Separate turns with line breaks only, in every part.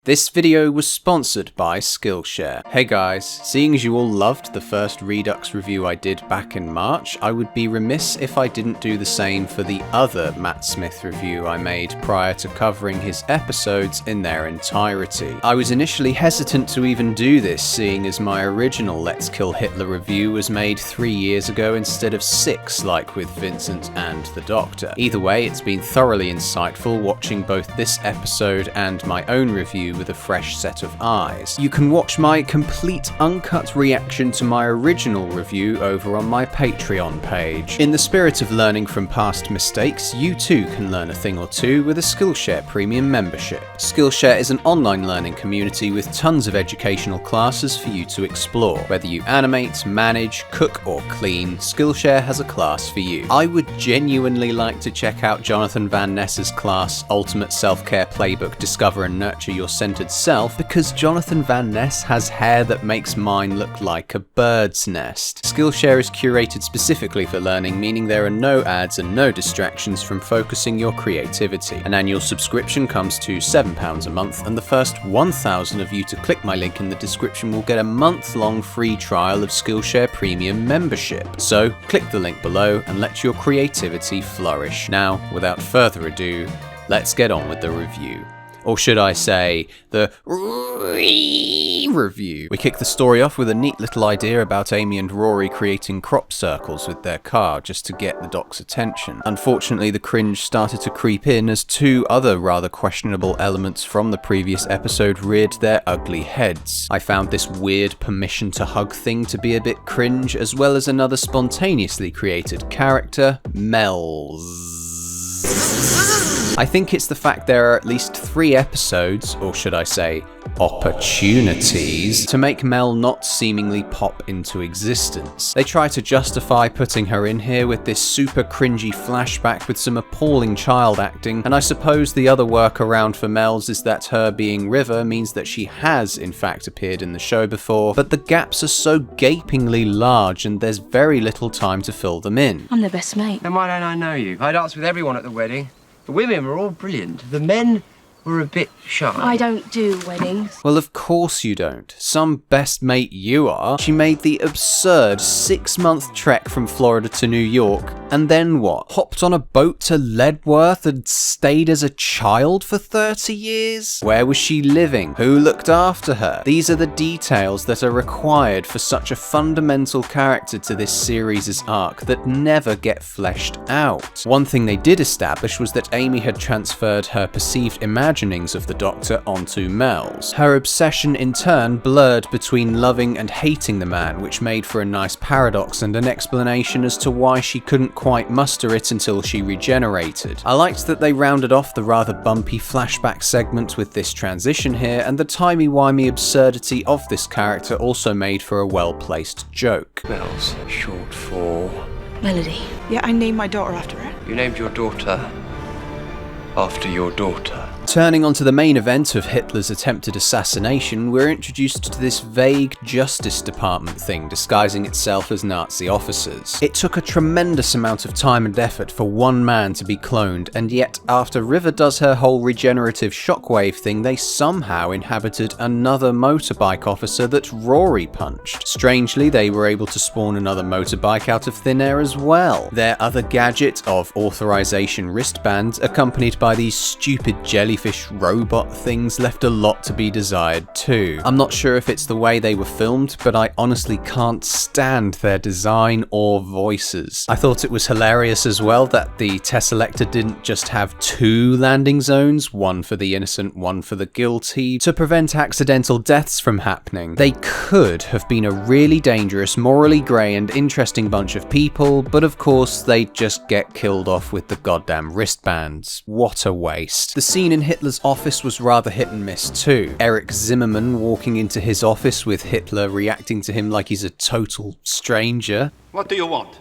This video was sponsored by Skillshare. Hey guys, seeing as you all loved the first Redux review I did back in March, I would be remiss if I didn't do the same for the other Matt Smith review I made prior to covering his episodes in their entirety. I was initially hesitant to even do this, seeing as my original Let's Kill Hitler review was made 3 years ago instead of 6 like with Vincent and the Doctor. Either way, it's been thoroughly insightful watching both this episode and my own review with a fresh set of eyes. You can watch my complete uncut reaction to my original review over on my Patreon page. In the spirit of learning from past mistakes, you too can learn a thing or two with a Skillshare premium membership. Skillshare is an online learning community with tons of educational classes for you to explore. Whether you animate, manage, cook or clean, Skillshare has a class for you. I would genuinely like to check out Jonathan Van Ness's class, Ultimate Self-Care Playbook, Discover and Nurture Your Centered Self, because Jonathan Van Ness has hair that makes mine look like a bird's nest. Skillshare is curated specifically for learning, meaning there are no ads and no distractions from focusing your creativity. An annual subscription comes to £7 a month, and the first 1,000 of you to click my link in the description will get a month-long free trial of Skillshare Premium membership. So click the link below and let your creativity flourish. Now, without further ado, let's get on with the review. Or should I say, the review. We kick the story off with a neat little idea about Amy and Rory creating crop circles with their car just to get the Doc's attention. Unfortunately, the cringe started to creep in as two other rather questionable elements from the previous episode reared their ugly heads. I found this weird permission to hug thing to be a bit cringe, as well as another spontaneously created character, Mel's. I think it's the fact there are at least 3 episodes, or should I say, opportunities, to make Mel not seemingly pop into existence. They try to justify putting her in here with this super cringy flashback with some appalling child acting, and I suppose the other workaround for Mel's is that her being River means that she has in fact appeared in the show before, but the gaps are so gapingly large and there's very little time to fill them in.
I'm their best mate.
Then why don't I know you? I danced with everyone at the wedding. The women were all brilliant. The men were a bit shy.
I don't do weddings.
Well, of course you don't. Some best mate you are. She made the absurd 6-month trek from Florida to New York, and then what? Hopped on a boat to Ledworth and stayed as a child for 30 years? Where was she living? Who looked after her? These are the details that are required for such a fundamental character to this series' arc that never get fleshed out. One thing they did establish was that Amy had transferred her perceived imaginings of the Doctor onto Mel's. Her obsession in turn blurred between loving and hating the man, which made for a nice paradox and an explanation as to why she couldn't quite muster it until she regenerated. I liked that they rounded off the rather bumpy flashback segment with this transition here, and the timey-wimey absurdity of this character also made for a well-placed joke.
Mel's short for...
Melody.
Yeah, I named my daughter after her.
You named your daughter after your daughter.
Turning onto the main event of Hitler's attempted assassination, we're introduced to this vague Justice Department thing disguising itself as Nazi officers. It took a tremendous amount of time and effort for one man to be cloned, and yet after River does her whole regenerative shockwave thing, they somehow inhabited another motorbike officer that Rory punched. Strangely, they were able to spawn another motorbike out of thin air as well. Their other gadget of authorization wristbands, accompanied by these stupid jellyfish robot things, left a lot to be desired too. I'm not sure if it's the way they were filmed, but I honestly can't stand their design or voices. I thought it was hilarious as well that the Tesselector didn't just have 2 landing zones, one for the innocent, one for the guilty, to prevent accidental deaths from happening. They could have been a really dangerous, morally grey and interesting bunch of people, but of course they'd just get killed off with the goddamn wristbands. What a waste. The scene in Hitler's office was rather hit and miss too. Eric Zimmerman walking into his office with Hitler reacting to him like he's a total stranger.
What do you want?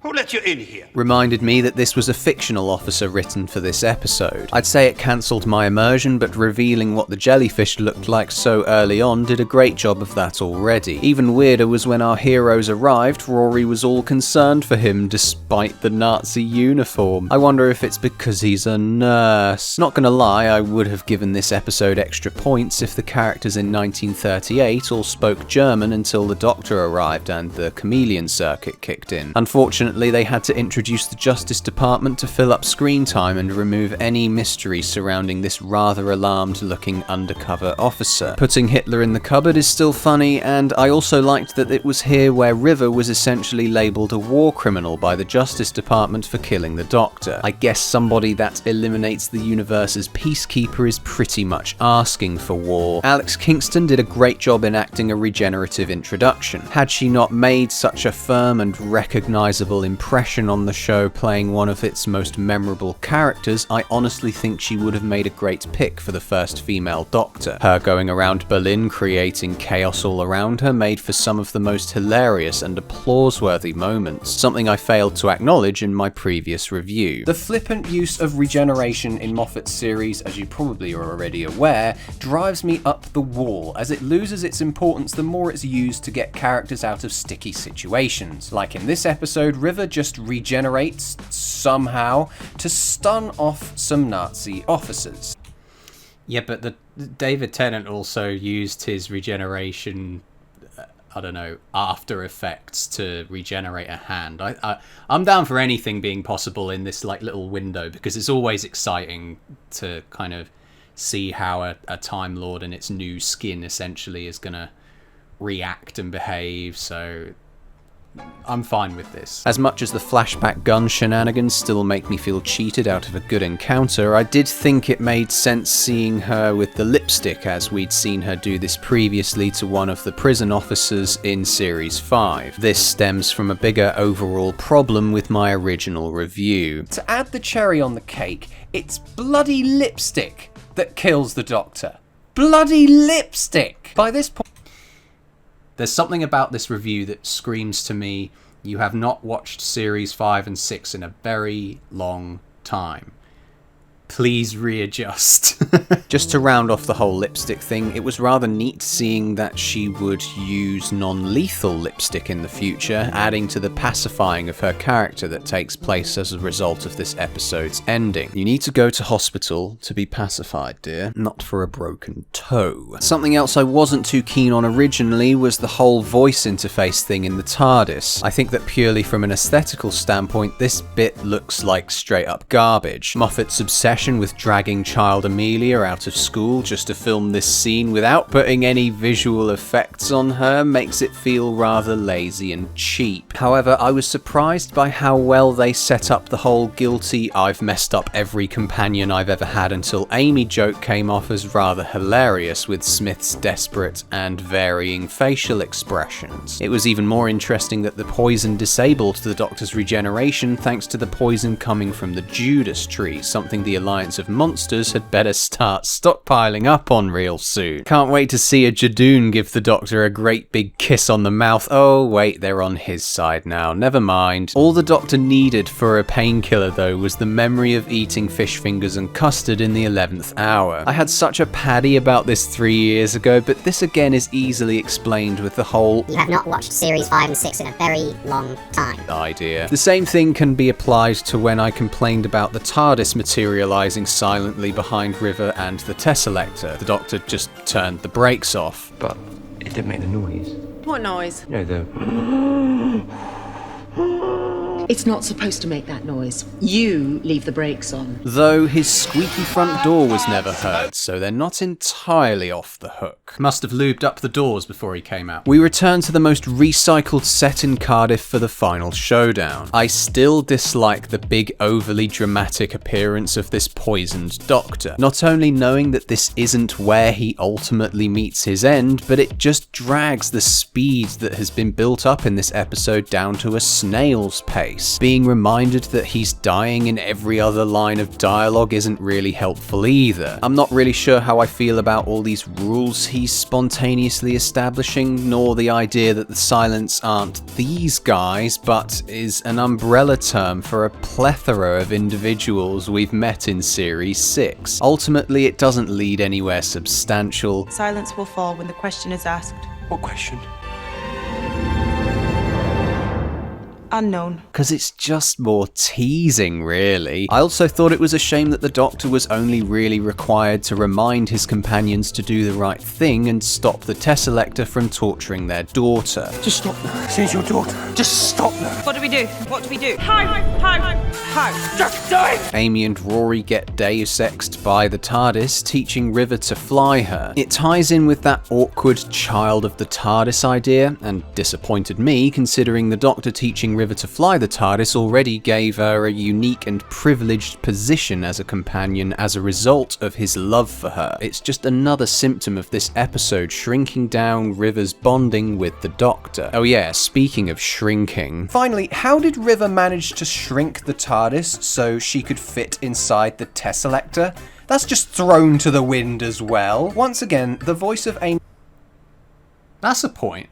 Who let you in here?
reminded me that this was a fictional officer written for this episode. I'd say it cancelled my immersion, but revealing what the jellyfish looked like so early on did a great job of that already. Even weirder was when our heroes arrived, Rory was all concerned for him despite the Nazi uniform. I wonder if it's because he's a nurse. Not gonna lie, I would have given this episode extra points if the characters in 1938 all spoke German until the Doctor arrived and the chameleon circuit kicked in. Unfortunately, they had to introduce the Justice Department to fill up screen time and remove any mystery surrounding this rather alarmed-looking undercover officer. Putting Hitler in the cupboard is still funny, and I also liked that it was here where River was essentially labelled a war criminal by the Justice Department for killing the Doctor. I guess somebody that eliminates the universe's peacekeeper is pretty much asking for war. Alex Kingston did a great job enacting a regenerative introduction. Had she not made such a firm and recognisable impression on the show playing one of its most memorable characters, I honestly think she would have made a great pick for the first female Doctor. Her going around Berlin creating chaos all around her made for some of the most hilarious and applause-worthy moments, something I failed to acknowledge in my previous review. The flippant use of regeneration in Moffat's series, as you probably are already aware, drives me up the wall, as it loses its importance the more it's used to get characters out of sticky situations. Like in this episode, River just regenerates, somehow, to stun off some Nazi officers. Yeah, but David Tennant also used his regeneration, I don't know, after effects to regenerate a hand. I'm down for anything being possible in this like little window, because it's always exciting to kind of see how a Time Lord in its new skin essentially is going to react and behave, so I'm fine with this. As much as the flashback gun shenanigans still make me feel cheated out of a good encounter, I did think it made sense seeing her with the lipstick, as we'd seen her do this previously to one of the prison officers in Series 5. This stems from a bigger overall problem with my original review. To add the cherry on the cake, it's bloody lipstick that kills the Doctor. Bloody lipstick! By this point, there's something about this review that screams to me, you have not watched Series 5 and 6 in a very long time. Please readjust. Just to round off the whole lipstick thing, it was rather neat seeing that she would use non-lethal lipstick in the future, adding to the pacifying of her character that takes place as a result of this episode's ending. You need to go to hospital to be pacified, dear, not for a broken toe. Something else I wasn't too keen on originally was the whole voice interface thing in the TARDIS. I think that purely from an aesthetical standpoint, this bit looks like straight up garbage. Moffat's obsession with dragging child Amelia out of school just to film this scene without putting any visual effects on her makes it feel rather lazy and cheap. However, I was surprised by how well they set up the whole guilty I've messed up every companion I've ever had until Amy joke came off as rather hilarious with Smith's desperate and varying facial expressions. It was even more interesting that the poison disabled the Doctor's regeneration thanks to the poison coming from the Judas tree, something the Alliance of Monsters had better start stockpiling up on real soon. Can't wait to see a Jadoon give the Doctor a great big kiss on the mouth. Oh wait, they're on his side now, never mind. All the Doctor needed for a painkiller though was the memory of eating fish fingers and custard in the 11th hour. I had such a paddy about this 3 years ago, but this again is easily explained with the whole
"You have not watched Series 5 and 6 in a very long time"
idea. The same thing can be applied to when I complained about the TARDIS materializing silently behind River and the Tesselector. The Doctor just turned the brakes off.
But it didn't make the noise.
What noise?
No, the...
It's not supposed to make that noise. You leave the brakes on.
Though his squeaky front door was never heard, so they're not entirely off the hook. Must have lubed up the doors before he came out. We return to the most recycled set in Cardiff for the final showdown. I still dislike the big overly dramatic appearance of this poisoned Doctor. Not only knowing that this isn't where he ultimately meets his end, but it just drags the speed that has been built up in this episode down to a snail's pace. face. Being reminded that he's dying in every other line of dialogue isn't really helpful either. I'm not really sure how I feel about all these rules he's spontaneously establishing, nor the idea that the Silents aren't these guys, but is an umbrella term for a plethora of individuals we've met in Series 6. Ultimately, it doesn't lead anywhere substantial.
Silence will fall when the question is asked.
What question?
Unknown.
Because it's just more teasing, really. I also thought it was a shame that the Doctor was only really required to remind his companions to do the right thing and stop the Tesselector from torturing their daughter.
Just stop now. She's your daughter. Just stop now.
What do we do? What do we do? How?
Just do it!
Amy and Rory get Deus Ex'd by the TARDIS, teaching River to fly her. It ties in with that awkward child of the TARDIS idea, and disappointed me considering the Doctor teaching River to fly the TARDIS already gave her a unique and privileged position as a companion as a result of his love for her. It's just another symptom of this episode shrinking down River's bonding with the Doctor. Oh yeah, speaking of shrinking.
Finally, how did River manage to shrink the TARDIS so she could fit inside the Tesselector? That's just thrown to the wind as well. Once again, the voice of Amy...
That's a point.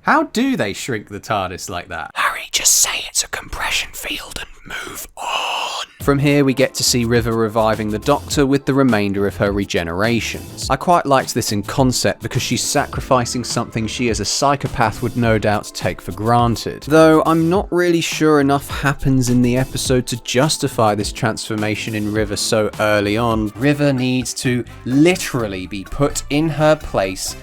How do they shrink the TARDIS like that? Harry, just say it's a compression field and move on. From here, we get to see River reviving the Doctor with the remainder of her regenerations. I quite liked this in concept because she's sacrificing something she as a psychopath would no doubt take for granted. Though I'm not really sure enough happens in the episode to justify this transformation in River so early on.
River needs to literally be put in her place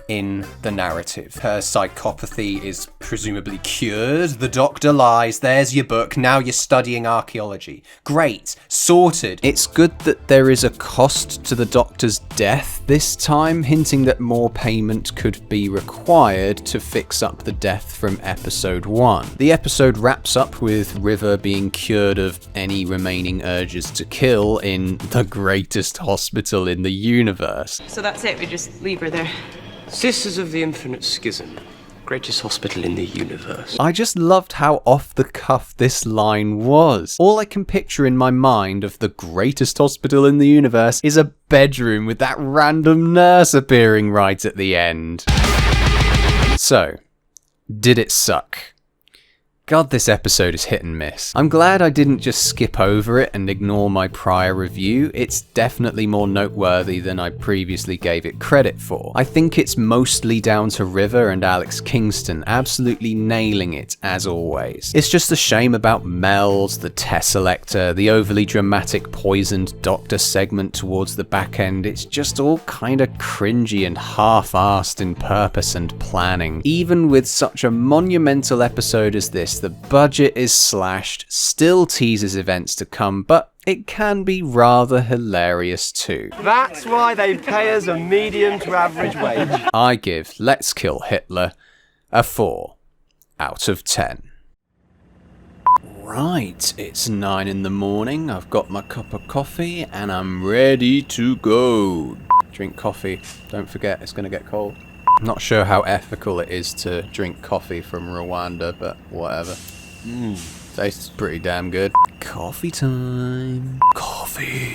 in the narrative. Her psychopathy is presumably cured. The Doctor lies. There's your book. Now you're studying archaeology. Great. Sorted.
It's good that there is a cost to the Doctor's death this time, hinting that more payment could be required to fix up the death from episode 1. The episode wraps up with River being cured of any remaining urges to kill in the greatest hospital in the universe.
So that's it, we just leave her there.
Sisters of the Infinite Schism. Greatest hospital in the universe.
I just loved how off the cuff this line was. All I can picture in my mind of the greatest hospital in the universe is a bedroom with that random nurse appearing right at the end. So, did it suck? God, this episode is hit and miss. I'm glad I didn't just skip over it and ignore my prior review. It's definitely more noteworthy than I previously gave it credit for. I think it's mostly down to River and Alex Kingston absolutely nailing it, as always. It's just a shame about Mel's, the Tesselector, the overly dramatic poisoned Doctor segment towards the back end. It's just all kinda cringy and half-arsed in purpose and planning. Even with such a monumental episode as this, the budget is slashed, still teases events to come, but it can be rather hilarious too.
That's why they pay us a medium to average wage.
I give Let's Kill Hitler a 4 out of 10. Right, it's 9 in the morning, I've got my cup of coffee and I'm ready to go. Drink coffee, don't forget it's gonna get cold. I'm not sure how ethical it is to drink coffee from Rwanda, but whatever. Tastes pretty damn good. Coffee time. Coffee.